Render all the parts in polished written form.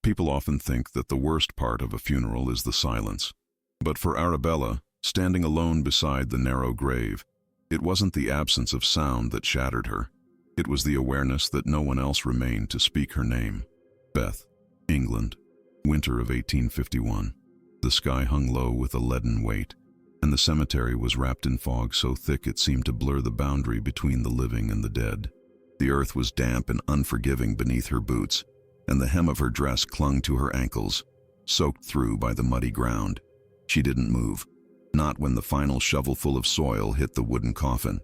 People often think that the worst part of a funeral is the silence. But for Arabella, standing alone beside the narrow grave, it wasn't the absence of sound that shattered her. It was the awareness that no one else remained to speak her name. Beth, England, winter of 1851. The sky hung low with a leaden weight, and the cemetery was wrapped in fog so thick it seemed to blur the boundary between the living and the dead. The earth was damp and unforgiving beneath her boots, and the hem of her dress clung to her ankles, soaked through by the muddy ground. She didn't move, not when the final shovelful of soil hit the wooden coffin,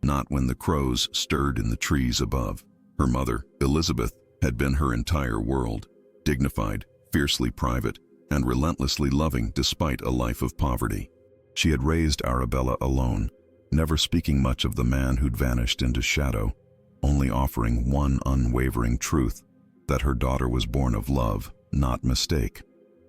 not when the crows stirred in the trees above. Her mother, Elizabeth, had been her entire world, dignified, fiercely private, and relentlessly loving despite a life of poverty. She had raised Arabella alone, never speaking much of the man who'd vanished into shadow, only offering one unwavering truth, that her daughter was born of love, not mistake.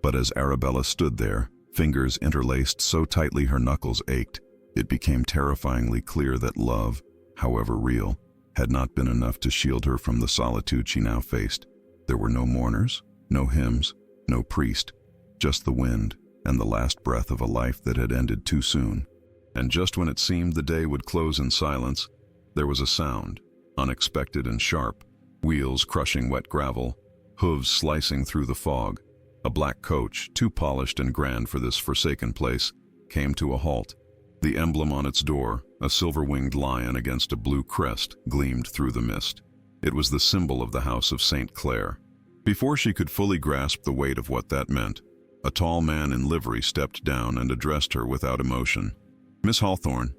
But as Arabella stood there, fingers interlaced so tightly her knuckles ached, it became terrifyingly clear that love, however real, had not been enough to shield her from the solitude she now faced. There were no mourners, no hymns, no priest, just the wind and the last breath of a life that had ended too soon. And just when it seemed the day would close in silence, there was a sound, unexpected and sharp, wheels crushing wet gravel, hooves slicing through the fog. A black coach, too polished and grand for this forsaken place, came to a halt. The emblem on its door, a silver-winged lion against a blue crest, gleamed through the mist. It was the symbol of the House of St. Clair. Before she could fully grasp the weight of what that meant, a tall man in livery stepped down and addressed her without emotion. "Miss Hawthorne,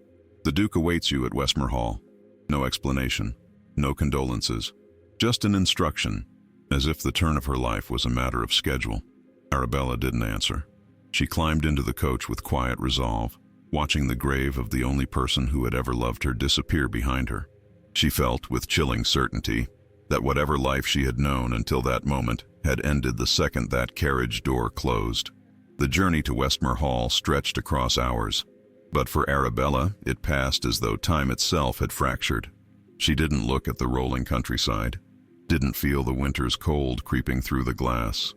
the Duke awaits you at Westmere Hall." No explanation, no condolences, just an instruction, as if the turn of her life was a matter of schedule. Arabella didn't answer. She climbed into the coach with quiet resolve, watching the grave of the only person who had ever loved her disappear behind her. She felt, with chilling certainty, that whatever life she had known until that moment had ended the second that carriage door closed. The journey to Westmere Hall stretched across hours, but for Arabella it passed as though time itself had fractured. She didn't look at the rolling countryside, didn't feel the winter's cold creeping through the glass.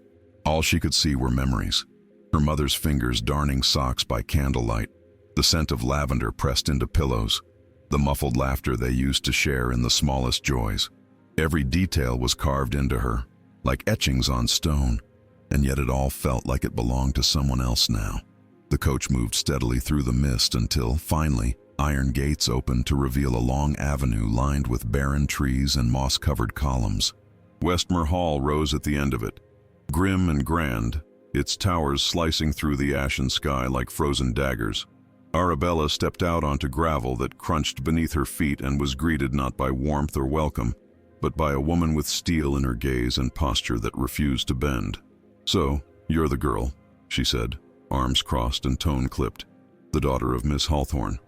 All she could see were memories. Her mother's fingers darning socks by candlelight, the scent of lavender pressed into pillows, the muffled laughter they used to share in the smallest joys. Every detail was carved into her, like etchings on stone, and yet it all felt like it belonged to someone else now. The coach moved steadily through the mist until, finally, iron gates opened to reveal a long avenue lined with barren trees and moss-covered columns. Westmere Hall rose at the end of it, grim and grand, its towers slicing through the ashen sky like frozen daggers. Arabella stepped out onto gravel that crunched beneath her feet and was greeted not by warmth or welcome, but by a woman with steel in her gaze and posture that refused to bend. "So, you're the girl," she said, arms crossed and tone clipped. "The daughter of Miss Hawthorne."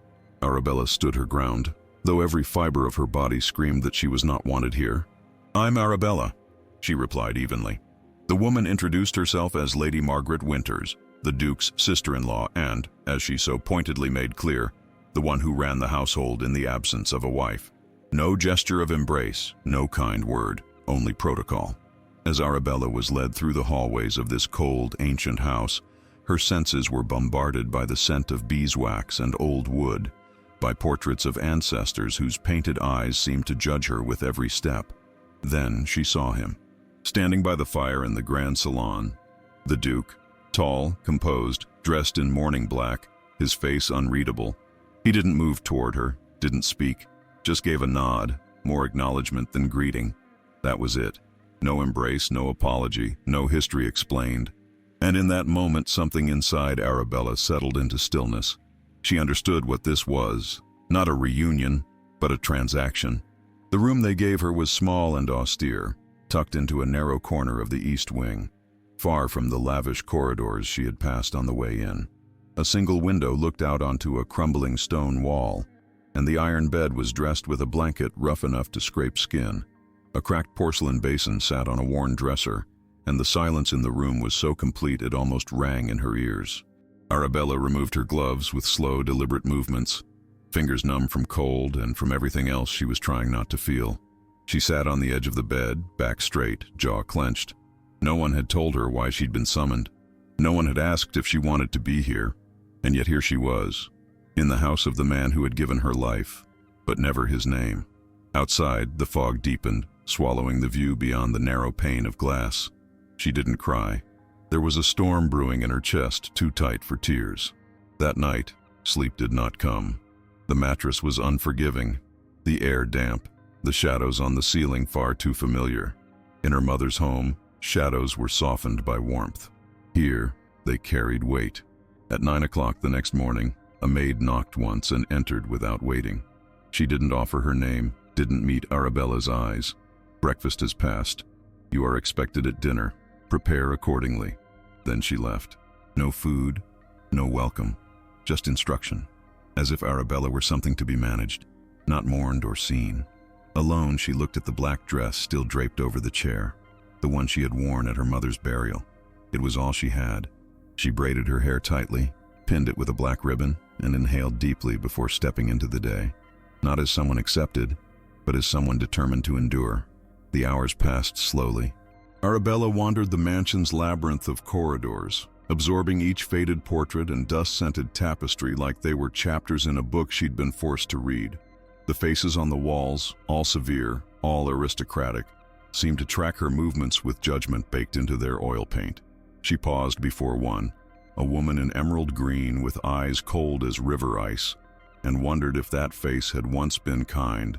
Arabella stood her ground, though every fiber of her body screamed that she was not wanted here. "I'm Arabella," she replied evenly. The woman introduced herself as Lady Margaret Winters, the Duke's sister-in-law and, as she so pointedly made clear, the one who ran the household in the absence of a wife. No gesture of embrace, no kind word, only protocol. As Arabella was led through the hallways of this cold, ancient house, her senses were bombarded by the scent of beeswax and old wood, by portraits of ancestors whose painted eyes seemed to judge her with every step. Then she saw him, standing by the fire in the grand salon. The Duke, tall, composed, dressed in mourning black, his face unreadable. He didn't move toward her, didn't speak, just gave a nod, more acknowledgement than greeting. That was it. No embrace, no apology, no history explained. And in that moment something inside Arabella settled into stillness. She understood what this was, not a reunion, but a transaction. The room they gave her was small and austere, tucked into a narrow corner of the east wing, far from the lavish corridors she had passed on the way in. A single window looked out onto a crumbling stone wall, and the iron bed was dressed with a blanket rough enough to scrape skin. A cracked porcelain basin sat on a worn dresser, and the silence in the room was so complete it almost rang in her ears. Arabella removed her gloves with slow, deliberate movements, fingers numb from cold and from everything else she was trying not to feel. She sat on the edge of the bed, back straight, jaw clenched. No one had told her why she'd been summoned. No one had asked if she wanted to be here, and yet here she was, in the house of the man who had given her life, but never his name. Outside, the fog deepened, swallowing the view beyond the narrow pane of glass. She didn't cry. There was a storm brewing in her chest, too tight for tears. That night, sleep did not come. The mattress was unforgiving, the air damp, the shadows on the ceiling far too familiar. In her mother's home, shadows were softened by warmth. Here, they carried weight. At 9 o'clock the next morning, a maid knocked once and entered without waiting. She didn't offer her name, didn't meet Arabella's eyes. Breakfast is past. You are expected at dinner. Prepare accordingly. Then she left. No food, no welcome, just instruction. As if Arabella were something to be managed, not mourned or seen. Alone, she looked at the black dress still draped over the chair, the one she had worn at her mother's burial. It was all she had. She braided her hair tightly, pinned it with a black ribbon, and inhaled deeply before stepping into the day. Not as someone accepted, but as someone determined to endure. The hours passed slowly. Arabella wandered the mansion's labyrinth of corridors, absorbing each faded portrait and dust-scented tapestry like they were chapters in a book she'd been forced to read. The faces on the walls, all severe, all aristocratic, seemed to track her movements with judgment baked into their oil paint. She paused before one, a woman in emerald green with eyes cold as river ice, and wondered if that face had once been kind,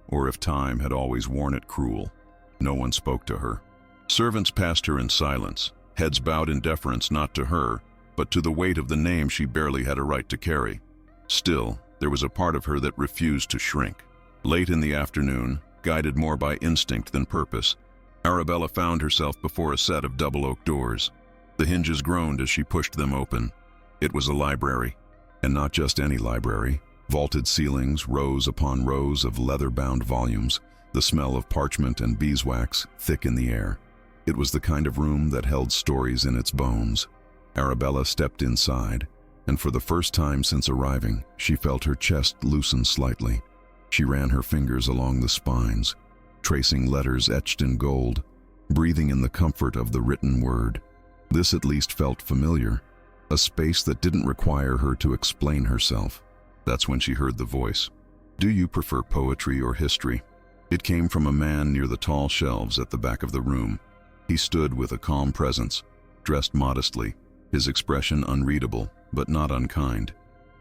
or if time had always worn it cruel. No one spoke to her. Servants passed her in silence, heads bowed in deference not to her, but to the weight of the name she barely had a right to carry. Still, there was a part of her that refused to shrink. Late in the afternoon, guided more by instinct than purpose, Arabella found herself before a set of double oak doors. The hinges groaned as she pushed them open. It was a library, and not just any library. Vaulted ceilings, rows upon rows of leather-bound volumes, the smell of parchment and beeswax thick in the air. It was the kind of room that held stories in its bones. Arabella stepped inside, and for the first time since arriving, she felt her chest loosen slightly. She ran her fingers along the spines, tracing letters etched in gold, breathing in the comfort of the written word. This at least felt familiar, a space that didn't require her to explain herself. That's when she heard the voice. "Do you prefer poetry or history?" It came from a man near the tall shelves at the back of the room. He stood with a calm presence, dressed modestly, his expression unreadable, but not unkind.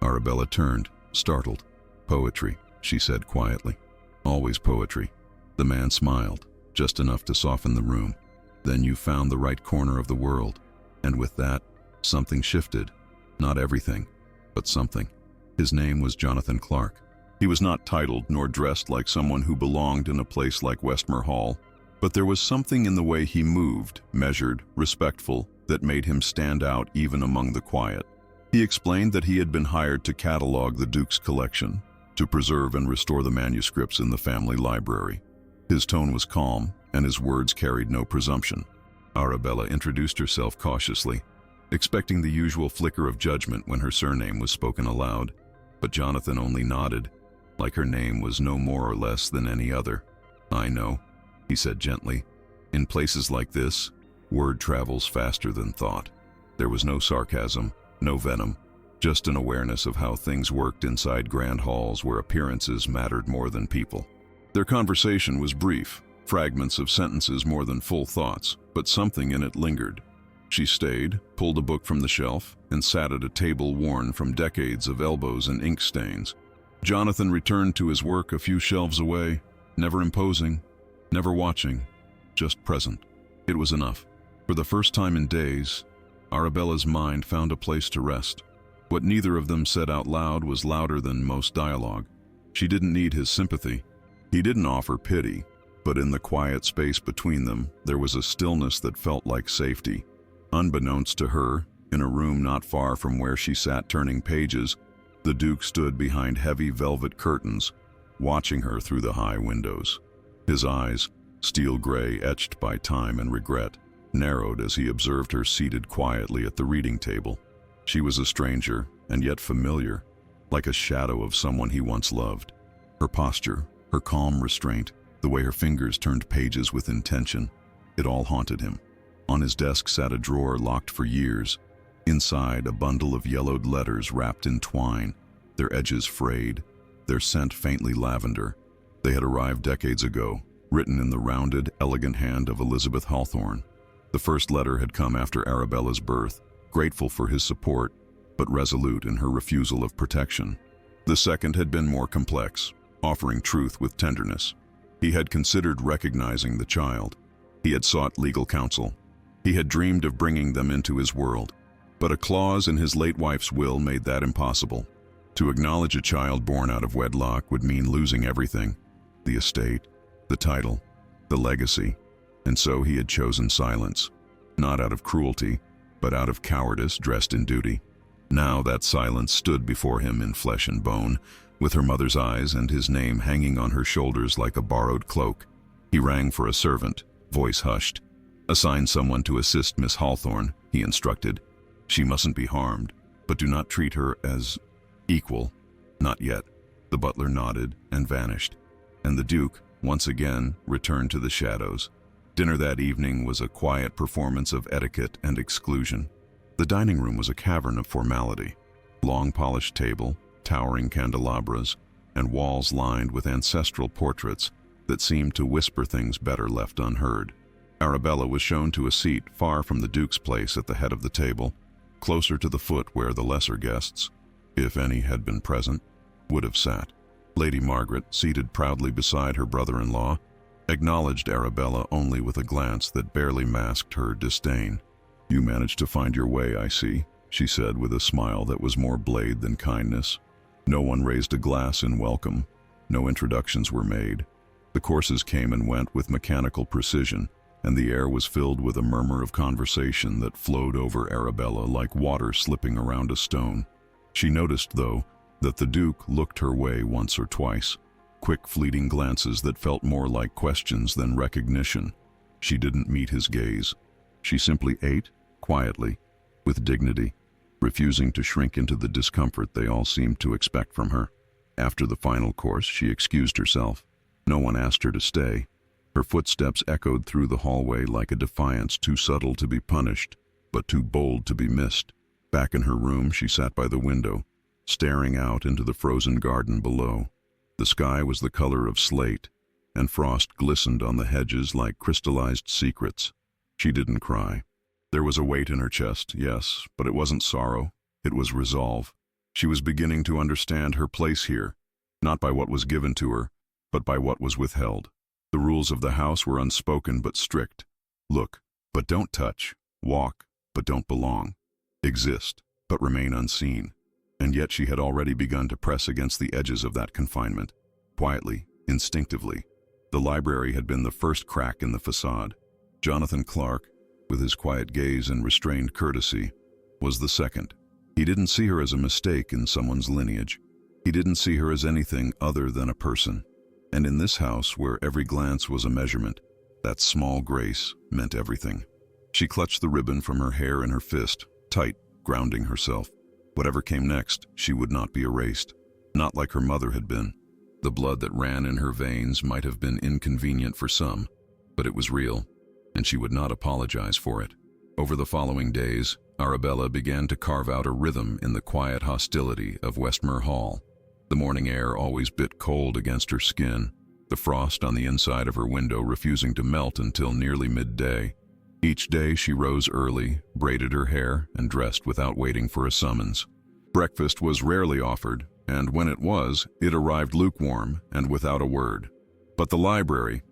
Arabella turned, startled. "Poetry," she said quietly. "Always poetry." The man smiled, just enough to soften the room. "Then you found the right corner of the world." And with that, something shifted. Not everything, but something. His name was Jonathan Clark. He was not titled nor dressed like someone who belonged in a place like Westmere Hall, but there was something in the way he moved, measured, respectful, that made him stand out even among the quiet. He explained that he had been hired to catalog the Duke's collection, to preserve and restore the manuscripts in the family library. His tone was calm, and his words carried no presumption. Arabella introduced herself cautiously, expecting the usual flicker of judgment when her surname was spoken aloud, but Jonathan only nodded, like her name was no more or less than any other. "I know," he said gently. "In places like this, word travels faster than thought." There was no sarcasm, no venom, just an awareness of how things worked inside grand halls where appearances mattered more than people. Their conversation was brief, fragments of sentences more than full thoughts, but something in it lingered. She stayed, pulled a book from the shelf, and sat at a table worn from decades of elbows and ink stains. Jonathan returned to his work a few shelves away, never imposing, never watching, just present. It was enough. For the first time in days, Arabella's mind found a place to rest. What neither of them said out loud was louder than most dialogue. She didn't need his sympathy. He didn't offer pity, but in the quiet space between them, there was a stillness that felt like safety. Unbeknownst to her, in a room not far from where she sat turning pages, the Duke stood behind heavy velvet curtains, watching her through the high windows. His eyes, steel gray etched by time and regret, narrowed as he observed her seated quietly at the reading table. She was a stranger, and yet familiar, like a shadow of someone he once loved. Her posture, her calm restraint, the way her fingers turned pages with intention, it all haunted him. On his desk sat a drawer locked for years. Inside, a bundle of yellowed letters wrapped in twine, their edges frayed, their scent faintly lavender. They had arrived decades ago, written in the rounded, elegant hand of Elizabeth Hawthorne. The first letter had come after Arabella's birth, grateful for his support, but resolute in her refusal of protection. The second had been more complex, offering truth with tenderness. He had considered recognizing the child. He had sought legal counsel. He had dreamed of bringing them into his world. But a clause in his late wife's will made that impossible. To acknowledge a child born out of wedlock would mean losing everything: the estate, the title, the legacy. And so he had chosen silence, not out of cruelty, but out of cowardice dressed in duty. Now that silence stood before him in flesh and bone, with her mother's eyes and his name hanging on her shoulders like a borrowed cloak. He rang for a servant, voice hushed. "Assign someone to assist Miss Hawthorne," he instructed. "She mustn't be harmed, but do not treat her as equal." "Not yet." The butler nodded and vanished, and the Duke, once again, returned to the shadows. Dinner that evening was a quiet performance of etiquette and exclusion. The dining room was a cavern of formality. Long polished table, towering candelabras, and walls lined with ancestral portraits that seemed to whisper things better left unheard. Arabella was shown to a seat far from the Duke's place at the head of the table, closer to the foot where the lesser guests, if any had been present, would have sat. Lady Margaret, seated proudly beside her brother-in-law, acknowledged Arabella only with a glance that barely masked her disdain. "You managed to find your way, I see," she said with a smile that was more blade than kindness. No one raised a glass in welcome. No introductions were made. The courses came and went with mechanical precision, and the air was filled with a murmur of conversation that flowed over Arabella like water slipping around a stone. She noticed, though, that the Duke looked her way once or twice, quick fleeting glances that felt more like questions than recognition. She didn't meet his gaze. She simply ate, quietly, with dignity, refusing to shrink into the discomfort they all seemed to expect from her. After the final course, she excused herself. No one asked her to stay. Her footsteps echoed through the hallway like a defiance too subtle to be punished, but too bold to be missed. Back in her room, she sat by the window, staring out into the frozen garden below. The sky was the color of slate, and frost glistened on the hedges like crystallized secrets. She didn't cry. There was a weight in her chest, yes, but it wasn't sorrow. It was resolve. She was beginning to understand her place here, not by what was given to her, but by what was withheld. The rules of the house were unspoken but strict. Look, but don't touch. Walk, but don't belong. Exist, but remain unseen. And yet she had already begun to press against the edges of that confinement. Quietly, instinctively. The library had been the first crack in the facade. Jonathan Clark, with his quiet gaze and restrained courtesy, was the second. He didn't see her as a mistake in someone's lineage. He didn't see her as anything other than a person. And in this house, where every glance was a measurement, that small grace meant everything. She clutched the ribbon from her hair in her fist, tight, grounding herself. Whatever came next, she would not be erased. Not like her mother had been. The blood that ran in her veins might have been inconvenient for some, but it was real, and she would not apologize for it. Over the following days, Arabella began to carve out a rhythm in the quiet hostility of Westmere Hall. The morning air always bit cold against her skin, the frost on the inside of her window refusing to melt until nearly midday. Each day she rose early, braided her hair, and dressed without waiting for a summons. Breakfast was rarely offered, and when it was, it arrived lukewarm and without a word. But the library,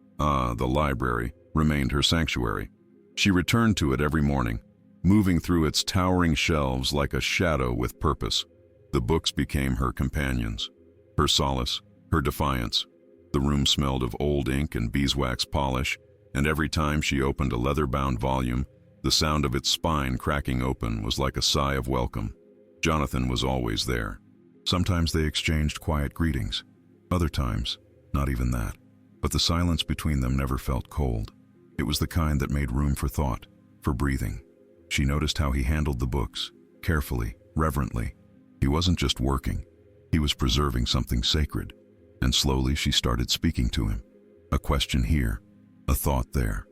remained her sanctuary. She returned to it every morning, moving through its towering shelves like a shadow with purpose. The books became her companions, her solace, her defiance. The room smelled of old ink and beeswax polish, and every time she opened a leather-bound volume, the sound of its spine cracking open was like a sigh of welcome. Jonathan was always there. Sometimes they exchanged quiet greetings. Other times, not even that. But the silence between them never felt cold. It was the kind that made room for thought, for breathing. She noticed how he handled the books, carefully, reverently. He wasn't just working. He was preserving something sacred. And slowly she started speaking to him. A question here, a thought there.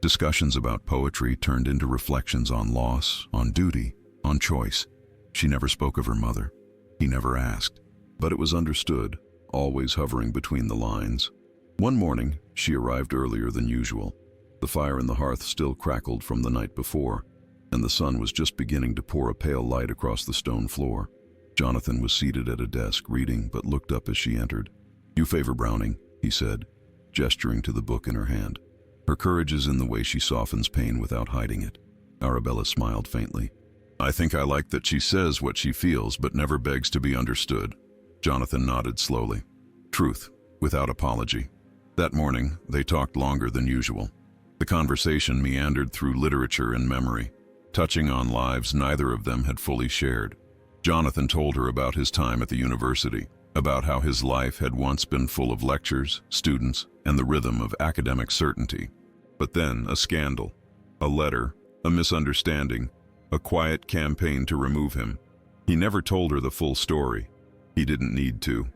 Discussions about poetry turned into reflections on loss, on duty, on choice. She never spoke of her mother. He never asked. But it was understood, always hovering between the lines. One morning, she arrived earlier than usual. The fire in the hearth still crackled from the night before, and the sun was just beginning to pour a pale light across the stone floor. Jonathan was seated at a desk, reading, but looked up as she entered. "You favor Browning," he said, gesturing to the book in her hand. Her courage is in the way she softens pain without hiding it. Arabella smiled faintly. "I think I like that she says what she feels, but never begs to be understood." Jonathan nodded slowly. Truth, without apology. That morning, they talked longer than usual. The conversation meandered through literature and memory, touching on lives neither of them had fully shared. Jonathan told her about his time at the university, about how his life had once been full of lectures, students, and the rhythm of academic certainty. But then a scandal, a letter, a misunderstanding, a quiet campaign to remove him. He never told her the full story. He didn't need to.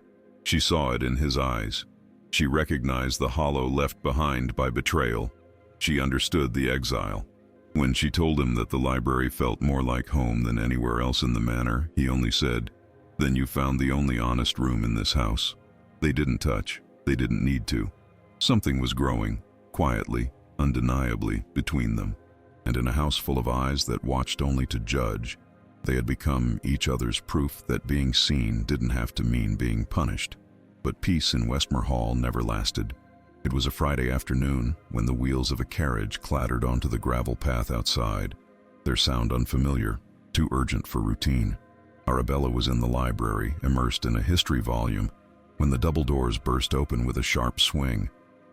She saw it in his eyes. She recognized the hollow left behind by betrayal. She understood the exile. When she told him that the library felt more like home than anywhere else in the manor, he only said, "Then you found the only honest room in this house." They didn't touch. They didn't need to. Something was growing, quietly, undeniably, between them. And in a house full of eyes that watched only to judge, they had become each other's proof that being seen didn't have to mean being punished. But peace in Westmore Hall never lasted. It was a Friday afternoon when the wheels of a carriage clattered onto the gravel path outside, their sound unfamiliar, too urgent for routine. Arabella was in the library, immersed in a history volume, when the double doors burst open with a sharp swing.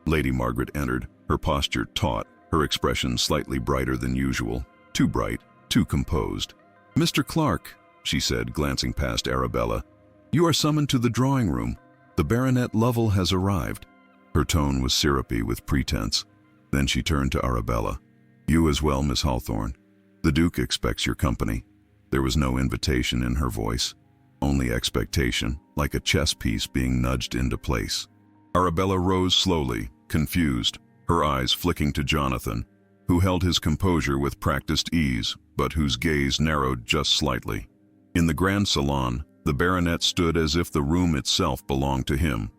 Lady Margaret entered, her posture taut, her expression slightly brighter than usual, too bright, too composed. "Mr. Clark," she said, glancing past Arabella, "you are summoned to the drawing room. The Baronet Lovell has arrived." Her tone was syrupy with pretense. Then she turned to Arabella. "You as well, Miss Hawthorne. The Duke expects your company." There was no invitation in her voice, only expectation, like a chess piece being nudged into place. Arabella rose slowly, confused, her eyes flicking to Jonathan, who held his composure with practiced ease, but whose gaze narrowed just slightly. In the grand salon, the baronet stood as if the room itself belonged to him.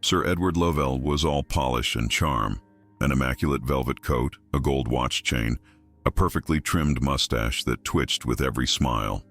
Sir Edward Lovell was all polish and charm, an immaculate velvet coat, a gold watch chain, a perfectly trimmed mustache that twitched with every smile.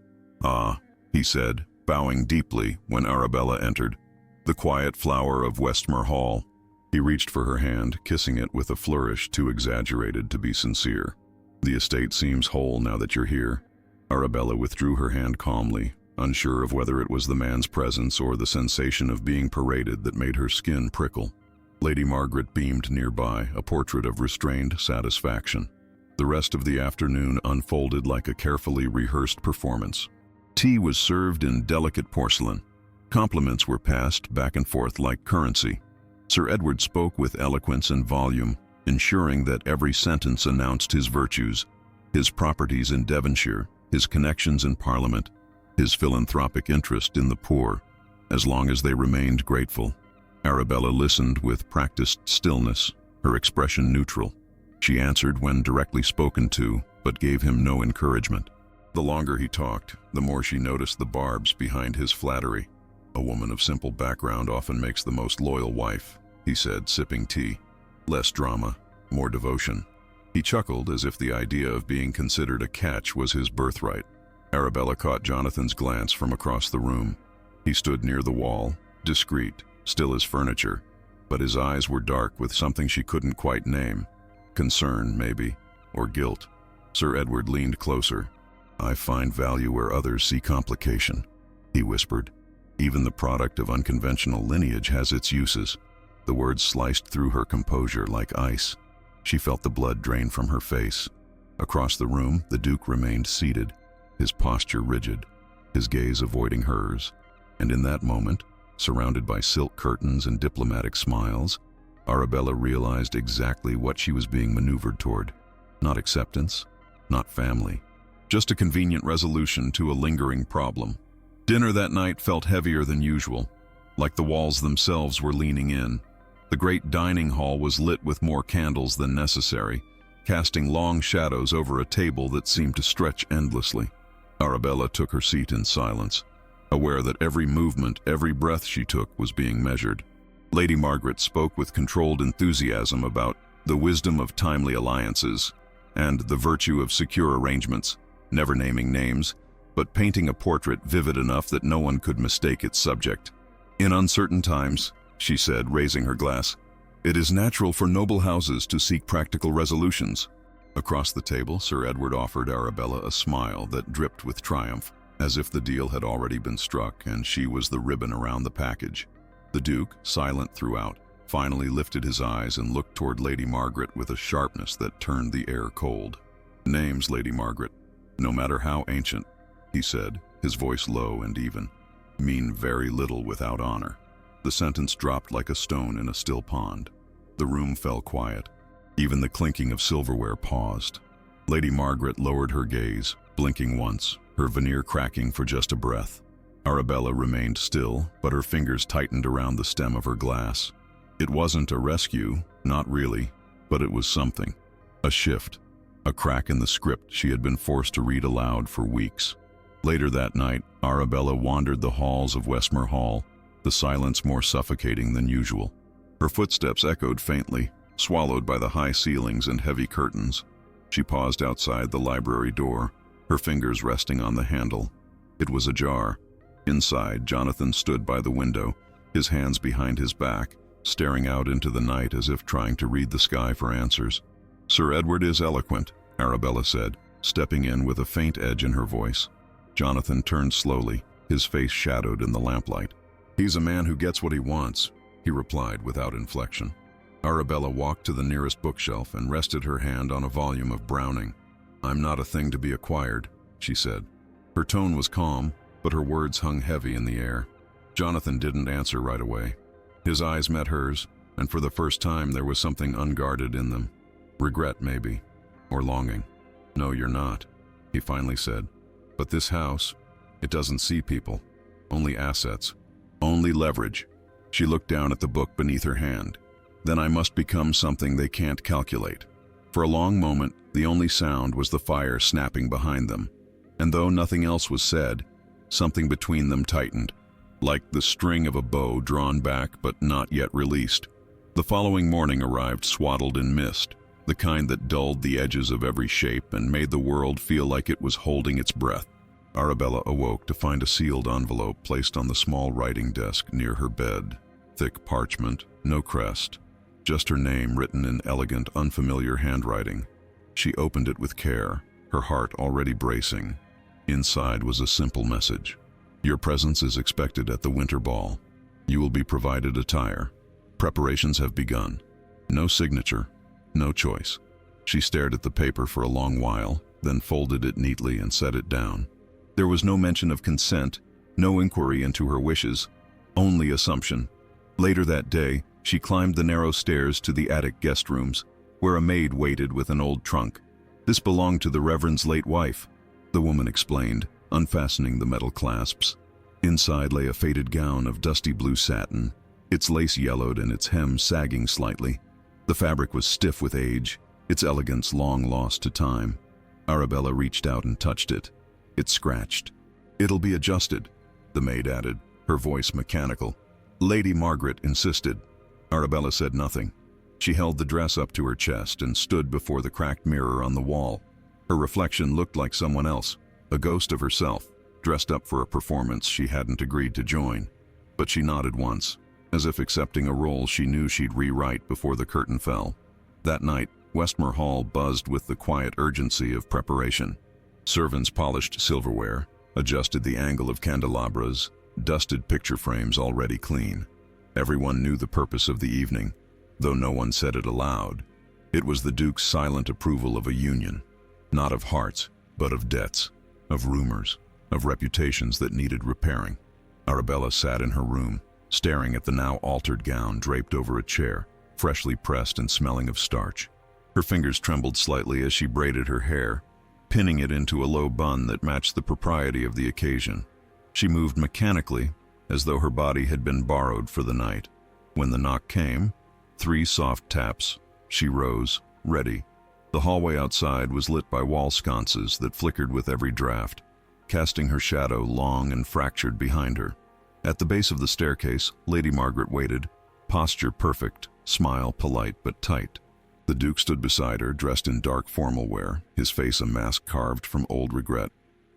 "Ah," he said, bowing deeply when Arabella entered, "the quiet flower of Westmore Hall." He reached for her hand, kissing it with a flourish too exaggerated to be sincere. "The estate seems whole now that you're here." Arabella withdrew her hand calmly, unsure of whether it was the man's presence or the sensation of being paraded that made her skin prickle. Lady Margaret beamed nearby, a portrait of restrained satisfaction. The rest of the afternoon unfolded like a carefully rehearsed performance. Tea was served in delicate porcelain. Compliments were passed back and forth like currency. Sir Edward spoke with eloquence and volume, ensuring that every sentence announced his virtues, his properties in Devonshire, his connections in Parliament, his philanthropic interest in the poor, as long as they remained grateful. Arabella listened with practiced stillness, her expression neutral. She answered when directly spoken to, but gave him no encouragement. The longer he talked, the more she noticed the barbs behind his flattery. "A woman of simple background often makes the most loyal wife," he said, sipping tea. "Less drama, more devotion." He chuckled as if the idea of being considered a catch was his birthright. Arabella caught Jonathan's glance from across the room. He stood near the wall, discreet, still as furniture, but his eyes were dark with something she couldn't quite name. Concern, maybe, or guilt. Sir Edward leaned closer. "I find value where others see complication," he whispered. "Even the product of unconventional lineage has its uses." The words sliced through her composure like ice. She felt the blood drain from her face. Across the room, the Duke remained seated, his posture rigid, his gaze avoiding hers. And in that moment, surrounded by silk curtains and diplomatic smiles, Arabella realized exactly what she was being maneuvered toward. Not acceptance, not family, just a convenient resolution to a lingering problem. Dinner that night felt heavier than usual, like the walls themselves were leaning in. The great dining hall was lit with more candles than necessary, casting long shadows over a table that seemed to stretch endlessly. Arabella took her seat in silence, aware that every movement, every breath she took was being measured. Lady Margaret spoke with controlled enthusiasm about the wisdom of timely alliances and the virtue of secure arrangements, never naming names, but painting a portrait vivid enough that no one could mistake its subject. "In uncertain times," she said, raising her glass, "it is natural for noble houses to seek practical resolutions." Across the table, Sir Edward offered Arabella a smile that dripped with triumph, as if the deal had already been struck and she was the ribbon around the package. The Duke, silent throughout, finally lifted his eyes and looked toward Lady Margaret with a sharpness that turned the air cold. "Names, Lady Margaret, no matter how ancient," he said, his voice low and even, "mean very little without honor." The sentence dropped like a stone in a still pond. The room fell quiet. Even the clinking of silverware paused. Lady Margaret lowered her gaze, blinking once, her veneer cracking for just a breath. Arabella remained still, but her fingers tightened around the stem of her glass. It wasn't a rescue, not really, but it was something. A shift, a crack in the script she had been forced to read aloud for weeks. Later that night, Arabella wandered the halls of Westmore Hall, the silence more suffocating than usual. Her footsteps echoed faintly, swallowed by the high ceilings and heavy curtains. She paused outside the library door, her fingers resting on the handle. It was ajar. Inside, Jonathan stood by the window, his hands behind his back, staring out into the night as if trying to read the sky for answers. "Sir Edward is eloquent," Arabella said, stepping in with a faint edge in her voice. Jonathan turned slowly, his face shadowed in the lamplight. "He's a man who gets what he wants," he replied without inflection. Arabella walked to the nearest bookshelf and rested her hand on a volume of Browning. "I'm not a thing to be acquired," she said. Her tone was calm, but her words hung heavy in the air. Jonathan didn't answer right away. His eyes met hers, and for the first time there was something unguarded in them. Regret, maybe, or longing. "No, you're not," he finally said. "But this house, it doesn't see people, only assets, only leverage." She looked down at the book beneath her hand. "Then I must become something they can't calculate." For a long moment, the only sound was the fire snapping behind them, and though nothing else was said, something between them tightened, like the string of a bow drawn back but not yet released. The following morning arrived swaddled in mist, the kind that dulled the edges of every shape and made the world feel like it was holding its breath. Arabella awoke to find a sealed envelope placed on the small writing desk near her bed. Thick parchment, no crest, just her name written in elegant, unfamiliar handwriting. She opened it with care, her heart already bracing. Inside was a simple message. "Your presence is expected at the winter ball. You will be provided attire. Preparations have begun." No signature, no choice. She stared at the paper for a long while, then folded it neatly and set it down. There was no mention of consent, no inquiry into her wishes, only assumption. Later that day, she climbed the narrow stairs to the attic guest rooms, where a maid waited with an old trunk. "This belonged to the Reverend's late wife," the woman explained, unfastening the metal clasps. Inside lay a faded gown of dusty blue satin, its lace yellowed and its hem sagging slightly. The fabric was stiff with age, its elegance long lost to time. Arabella reached out and touched it. It scratched. "It'll be adjusted," the maid added, her voice mechanical. Lady Margaret insisted. Arabella said nothing. She held the dress up to her chest and stood before the cracked mirror on the wall. Her reflection looked like someone else, a ghost of herself, dressed up for a performance she hadn't agreed to join. But she nodded once, as if accepting a role she knew she'd rewrite before the curtain fell. That night, Westmore Hall buzzed with the quiet urgency of preparation. Servants polished silverware, adjusted the angle of candelabras, dusted picture frames already clean. Everyone knew the purpose of the evening, though no one said it aloud. It was the Duke's silent approval of a union, not of hearts, but of debts, of rumors, of reputations that needed repairing. Arabella sat in her room, staring at the now altered gown draped over a chair, freshly pressed and smelling of starch. Her fingers trembled slightly as she braided her hair, pinning it into a low bun that matched the propriety of the occasion. She moved mechanically, as though her body had been borrowed for the night. When the knock came, 3 soft taps, she rose, ready. The The hallway outside was lit by wall sconces that flickered with every draft, casting her shadow long and fractured behind her. At the base of the staircase, Lady Margaret waited, posture perfect, smile polite but tight. The Duke stood beside her, dressed in dark formal wear, his face a mask carved from old regret.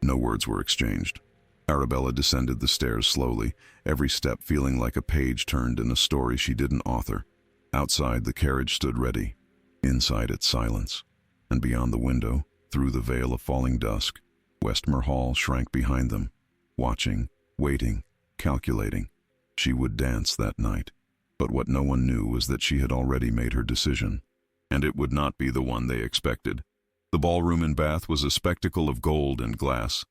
No words were exchanged. Arabella descended the stairs slowly, every step feeling like a page turned in a story she didn't author. Outside, the carriage stood ready. Inside it, silence. And beyond the window, through the veil of falling dusk, Westmore Hall shrank behind them, watching, waiting, calculating. She would dance that night. But what no one knew was that she had already made her decision. And it would not be the one they expected. The ballroom in Bath was a spectacle of gold and glass.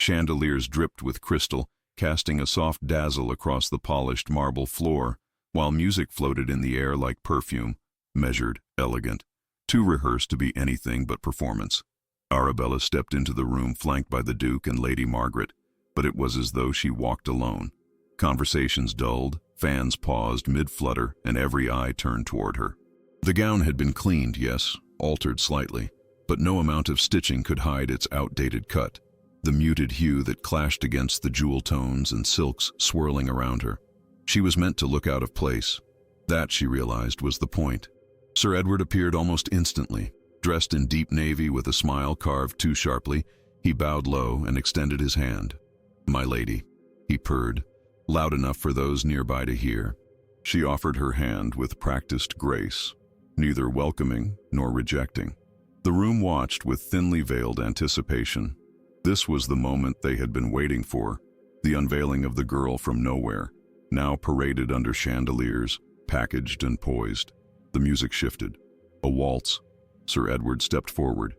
Chandeliers dripped with crystal, casting a soft dazzle across the polished marble floor, while music floated in the air like perfume, measured, elegant, too rehearsed to be anything but performance. Arabella stepped into the room flanked by the Duke and Lady Margaret, but it was as though she walked alone. Conversations dulled, fans paused mid-flutter, and every eye turned toward her. The gown had been cleaned, yes, altered slightly, but no amount of stitching could hide its outdated cut, the muted hue that clashed against the jewel tones and silks swirling around her. She was meant to look out of place. That, she realized, was the point. Sir Edward appeared almost instantly. Dressed in deep navy with a smile carved too sharply, he bowed low and extended his hand. "My lady," he purred, loud enough for those nearby to hear. She offered her hand with practiced grace, neither welcoming nor rejecting. The room watched with thinly veiled anticipation. This was the moment they had been waiting for, the unveiling of the girl from nowhere, now paraded under chandeliers, packaged and poised. The music shifted. A waltz. Sir Edward stepped forward.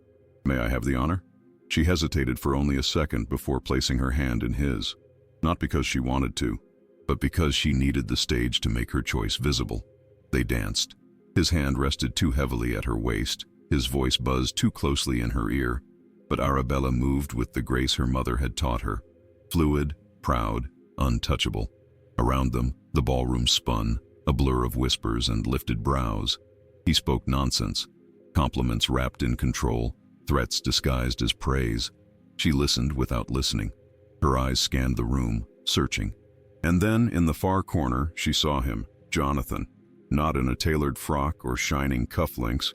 "May I have the honor?" She hesitated for only a second before placing her hand in his, not because she wanted to, but because she needed the stage to make her choice visible. They danced. His hand rested too heavily at her waist, his voice buzzed too closely in her ear, but Arabella moved with the grace her mother had taught her, fluid, proud, untouchable. Around them, the ballroom spun, a blur of whispers and lifted brows. He spoke nonsense, compliments wrapped in control, threats disguised as praise. She listened without listening. Her eyes scanned the room, searching. And then, in the far corner, she saw him, Jonathan, not in a tailored frock or shining cufflinks,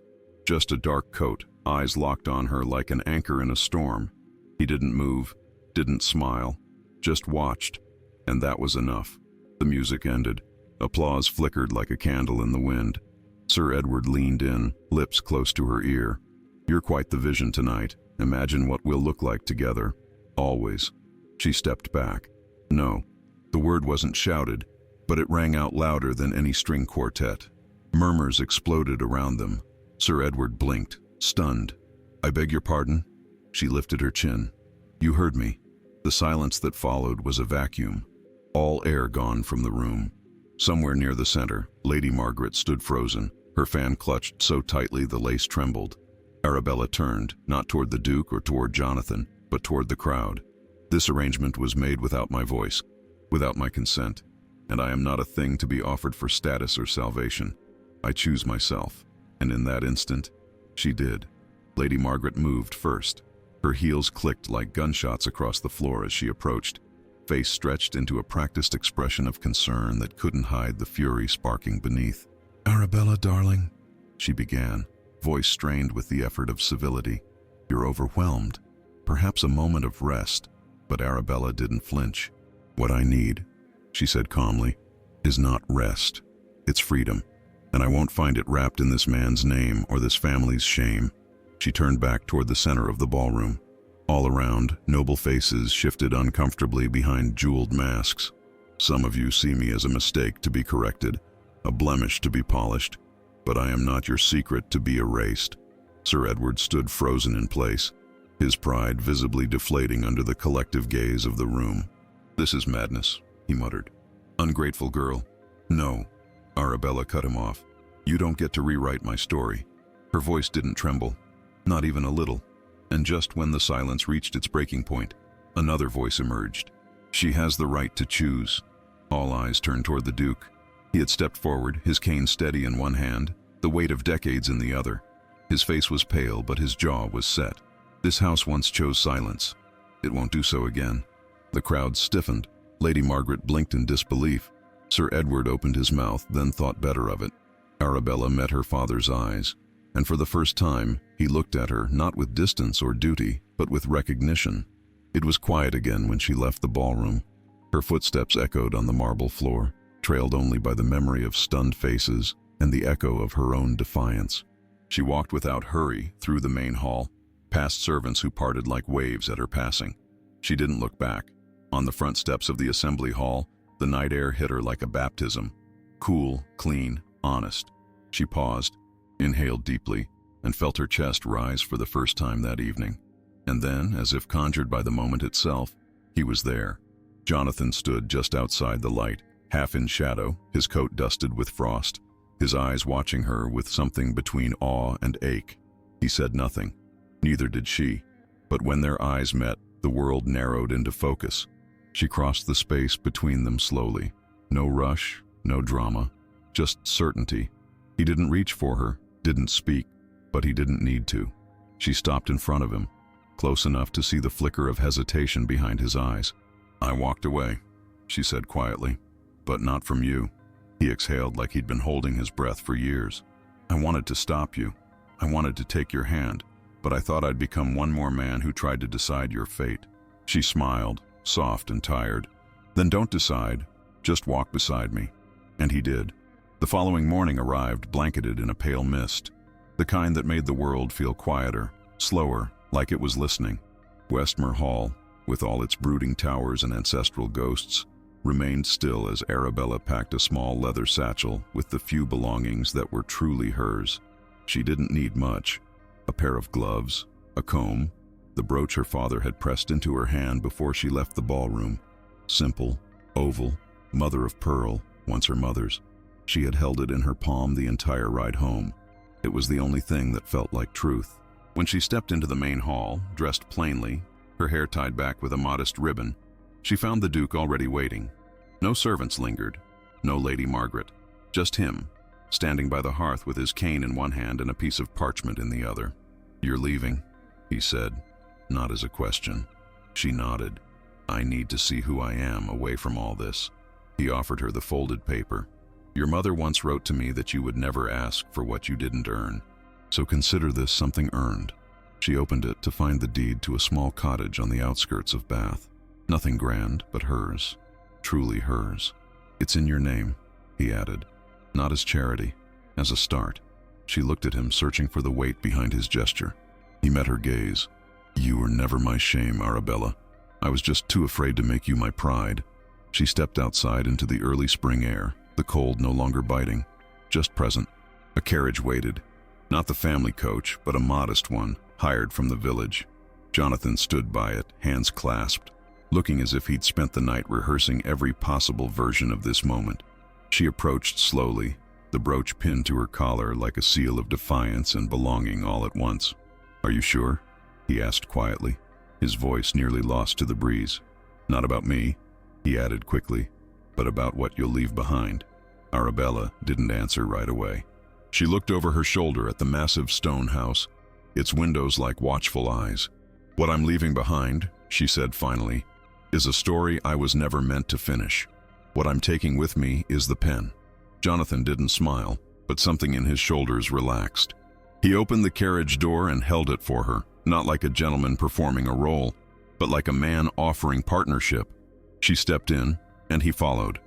just a dark coat, eyes locked on her like an anchor in a storm. He didn't move, didn't smile, just watched, and that was enough. The music ended. Applause flickered like a candle in the wind. Sir Edward leaned in, lips close to her ear. "You're quite the vision tonight. Imagine what we'll look like together. Always." She stepped back. No, the word wasn't shouted, but it rang out louder than any string quartet. Murmurs exploded around them. Sir Edward blinked, stunned. "I beg your pardon?" She lifted her chin. "You heard me." The silence that followed was a vacuum. All air gone from the room. Somewhere near the center, Lady Margaret stood frozen, her fan clutched so tightly the lace trembled. Arabella turned, not toward the Duke or toward Jonathan, but toward the crowd. "This arrangement was made without my voice, without my consent, and I am not a thing to be offered for status or salvation. I choose myself." And in that instant, she did. Lady Margaret moved first. Her heels clicked like gunshots across the floor as she approached, face stretched into a practiced expression of concern that couldn't hide the fury sparking beneath. "Arabella, darling," she began, voice strained with the effort of civility. "You're overwhelmed. Perhaps a moment of rest." But Arabella didn't flinch. "What I need," she said calmly, "is not rest. It's freedom. And I won't find it wrapped in this man's name or this family's shame." She turned back toward the center of the ballroom. All around, noble faces shifted uncomfortably behind jeweled masks. "Some of you see me as a mistake to be corrected, a blemish to be polished, but I am not your secret to be erased." Sir Edward stood frozen in place, his pride visibly deflating under the collective gaze of the room. "This is madness," he muttered. "Ungrateful girl." "No," Arabella cut him off. "You don't get to rewrite my story." Her voice didn't tremble, not even a little. And just when the silence reached its breaking point, another voice emerged. "She has the right to choose." All eyes turned toward the Duke. He had stepped forward, his cane steady in one hand, the weight of decades in the other. His face was pale, but his jaw was set. This house once chose silence. It won't do so again. The crowd stiffened. Lady Margaret blinked in disbelief. Sir Edward opened his mouth, then thought better of it. Arabella met her father's eyes, and for the first time, he looked at her not with distance or duty, but with recognition. It was quiet again when she left the ballroom. Her footsteps echoed on the marble floor, trailed only by the memory of stunned faces and the echo of her own defiance. She walked without hurry through the main hall, past servants who parted like waves at her passing. She didn't look back. On the front steps of the assembly hall, the night air hit her like a baptism. Cool, clean, honest. She paused, inhaled deeply, and felt her chest rise for the first time that evening. And then, as if conjured by the moment itself, he was there. Jonathan stood just outside the light, half in shadow, his coat dusted with frost, his eyes watching her with something between awe and ache. He said nothing. Neither did she. But when their eyes met, the world narrowed into focus. She crossed the space between them slowly. No rush, no drama, just certainty. He didn't reach for her, didn't speak, but he didn't need to. She stopped in front of him, close enough to see the flicker of hesitation behind his eyes. "I walked away," she said quietly. "But not from you." He exhaled like he'd been holding his breath for years. "I wanted to stop you. I wanted to take your hand, but I thought I'd become one more man who tried to decide your fate." She smiled, soft and tired. "Then don't decide, just walk beside me." And he did. The following morning arrived, blanketed in a pale mist, the kind that made the world feel quieter, slower, like it was listening. Westmere Hall, with all its brooding towers and ancestral ghosts, remained still as Arabella packed a small leather satchel with the few belongings that were truly hers. She didn't need much. A pair of gloves, a comb, the brooch her father had pressed into her hand before she left the ballroom. Simple, oval, mother of pearl, once her mother's. She had held it in her palm the entire ride home. It was the only thing that felt like truth. When she stepped into the main hall, dressed plainly, her hair tied back with a modest ribbon, she found the Duke already waiting. No servants lingered, no Lady Margaret, just him, standing by the hearth with his cane in one hand and a piece of parchment in the other. "You're leaving," he said, not as a question. She nodded. "I need to see who I am away from all this." He offered her the folded paper. "Your mother once wrote to me that you would never ask for what you didn't earn. So consider this something earned." She opened it to find the deed to a small cottage on the outskirts of Bath. Nothing grand, but hers. Truly hers. "It's in your name," he added. Not as charity, as a start. She looked at him, searching for the weight behind his gesture. He met her gaze. "You were never my shame, Arabella. I was just too afraid to make you my pride." She stepped outside into the early spring air, the cold no longer biting, just present. A carriage waited. Not the family coach, but a modest one, hired from the village. Jonathan stood by it, hands clasped, looking as if he'd spent the night rehearsing every possible version of this moment. She approached slowly, the brooch pinned to her collar like a seal of defiance and belonging all at once. "Are you sure?" he asked quietly, his voice nearly lost to the breeze. "Not about me," he added quickly, "but about what you'll leave behind." Arabella didn't answer right away. She looked over her shoulder at the massive stone house, its windows like watchful eyes. "What I'm leaving behind," she said finally, "is a story I was never meant to finish. What I'm taking with me is the pen." Jonathan didn't smile, but something in his shoulders relaxed. He opened the carriage door and held it for her, not like a gentleman performing a role, but like a man offering partnership. She stepped in, and he followed.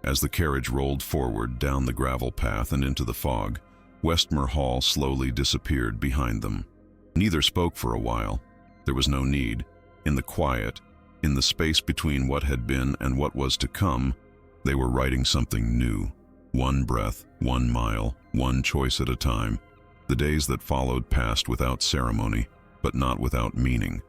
As the carriage rolled forward down the gravel path and into the fog, Westmere Hall slowly disappeared behind them. Neither spoke for a while. There was no need. In the quiet, in the space between what had been and what was to come, they were writing something new. One breath, 1 mile, one choice at a time. The days that followed passed without ceremony, but not without meaning.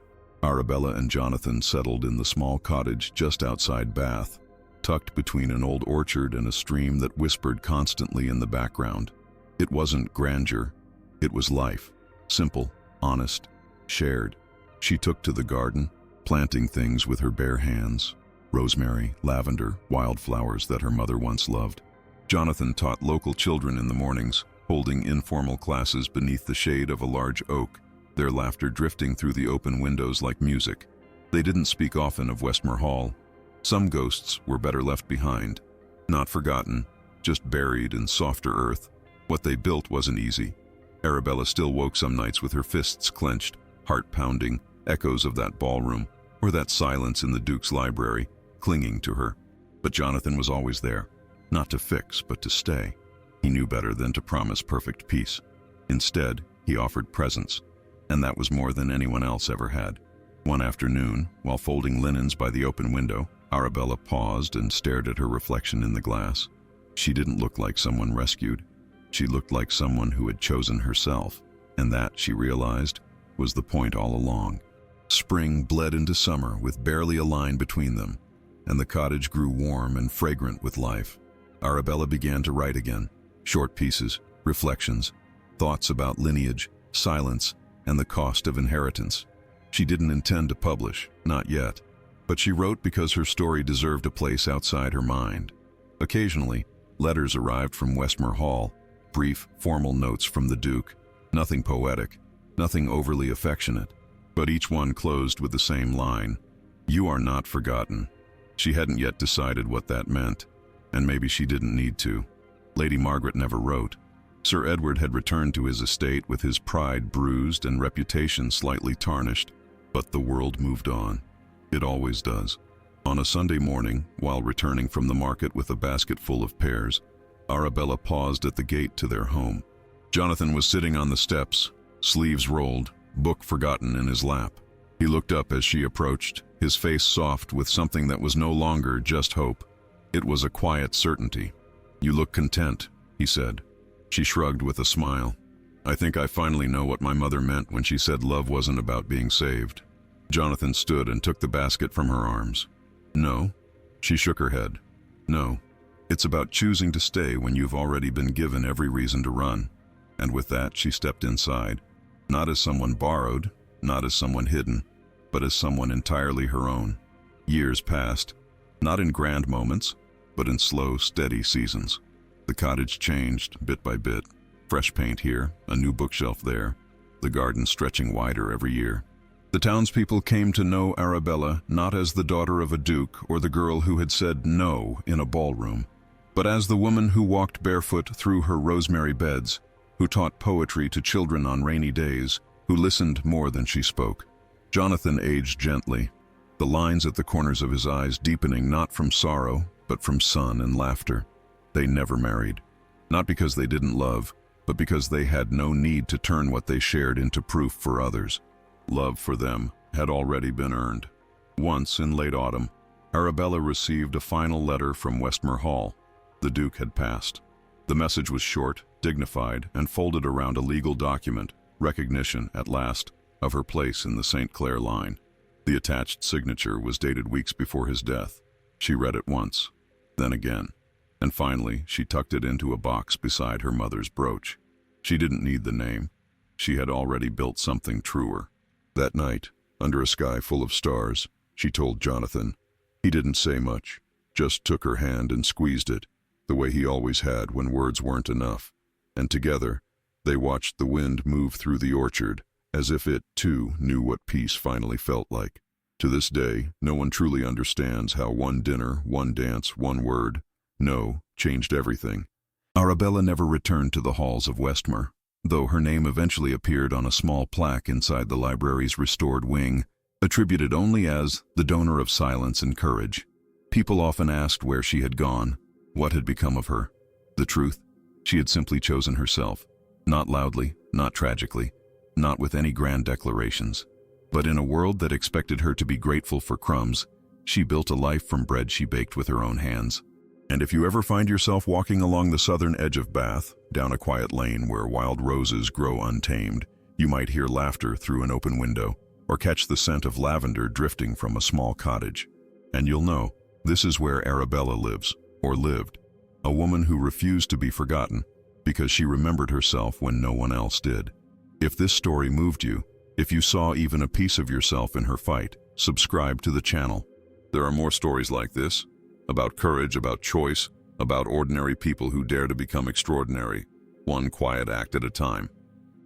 Arabella and Jonathan settled in the small cottage just outside Bath, tucked between an old orchard and a stream that whispered constantly in the background. It wasn't grandeur, it was life. Simple, honest, shared. She took to the garden, planting things with her bare hands. Rosemary, lavender, wildflowers that her mother once loved. Jonathan taught local children in the mornings, holding informal classes beneath the shade of a large oak, their laughter drifting through the open windows like music. They didn't speak often of Westmore Hall. Some ghosts were better left behind, not forgotten, just buried in softer earth. What they built wasn't easy. Arabella still woke some nights with her fists clenched, heart pounding, echoes of that ballroom, or that silence in the Duke's library, clinging to her. But Jonathan was always there, not to fix, but to stay. He knew better than to promise perfect peace. Instead, he offered presence, and that was more than anyone else ever had. One afternoon, while folding linens by the open window, Arabella paused and stared at her reflection in the glass. She didn't look like someone rescued. She looked like someone who had chosen herself, and that, she realized, was the point all along. Spring bled into summer with barely a line between them, and the cottage grew warm and fragrant with life. Arabella began to write again, short pieces, reflections, thoughts about lineage, silence, and the cost of inheritance. She didn't intend to publish, not yet, but she wrote because her story deserved a place outside her mind. Occasionally, letters arrived from Westmore Hall, brief, formal notes from the Duke, nothing poetic, nothing overly affectionate, but each one closed with the same line, "You are not forgotten." She hadn't yet decided what that meant, and maybe she didn't need to. Lady Margaret never wrote. Sir Edward had returned to his estate with his pride bruised and reputation slightly tarnished, but the world moved on. It always does. On a Sunday morning, while returning from the market with a basket full of pears, Arabella paused at the gate to their home. Jonathan was sitting on the steps, sleeves rolled, book forgotten in his lap. He looked up as she approached, his face soft with something that was no longer just hope. It was a quiet certainty. "You look content," he said. She shrugged with a smile. "I think I finally know what my mother meant when she said love wasn't about being saved." Jonathan stood and took the basket from her arms. "No." She shook her head. "No. It's about choosing to stay when you've already been given every reason to run." And with that, she stepped inside, not as someone borrowed, not as someone hidden, but as someone entirely her own. Years passed, not in grand moments, but in slow, steady seasons. The cottage changed bit by bit. Fresh paint here, a new bookshelf there, the garden stretching wider every year. The townspeople came to know Arabella not as the daughter of a duke or the girl who had said no in a ballroom, but as the woman who walked barefoot through her rosemary beds, who taught poetry to children on rainy days, who listened more than she spoke. Jonathan aged gently, the lines at the corners of his eyes deepening not from sorrow, but from sun and laughter. They never married, not because they didn't love, but because they had no need to turn what they shared into proof for others. Love for them had already been earned. Once, in late autumn, Arabella received a final letter from Westmore Hall. The Duke had passed. The message was short, dignified, and folded around a legal document, recognition, at last, of her place in the St. Clair line. The attached signature was dated weeks before his death. She read it once, then again, and finally she tucked it into a box beside her mother's brooch. She didn't need the name. She had already built something truer. That night, under a sky full of stars, she told Jonathan. He didn't say much, just took her hand and squeezed it, the way he always had when words weren't enough. And together, they watched the wind move through the orchard, as if it, too, knew what peace finally felt like. To this day, no one truly understands how one dinner, one dance, one word, no, changed everything. Arabella never returned to the halls of Westmore, though her name eventually appeared on a small plaque inside the library's restored wing, attributed only as the donor of silence and courage. People often asked where she had gone, what had become of her. The truth? She had simply chosen herself, not loudly, not tragically, not with any grand declarations. But in a world that expected her to be grateful for crumbs, she built a life from bread she baked with her own hands. And if you ever find yourself walking along the southern edge of Bath, down a quiet lane where wild roses grow untamed, you might hear laughter through an open window, or catch the scent of lavender drifting from a small cottage. And you'll know, this is where Arabella lives, or lived, a woman who refused to be forgotten, because she remembered herself when no one else did. If this story moved you, if you saw even a piece of yourself in her fight, subscribe to the channel. There are more stories like this, about courage, about choice, about ordinary people who dare to become extraordinary. one quiet act at a time.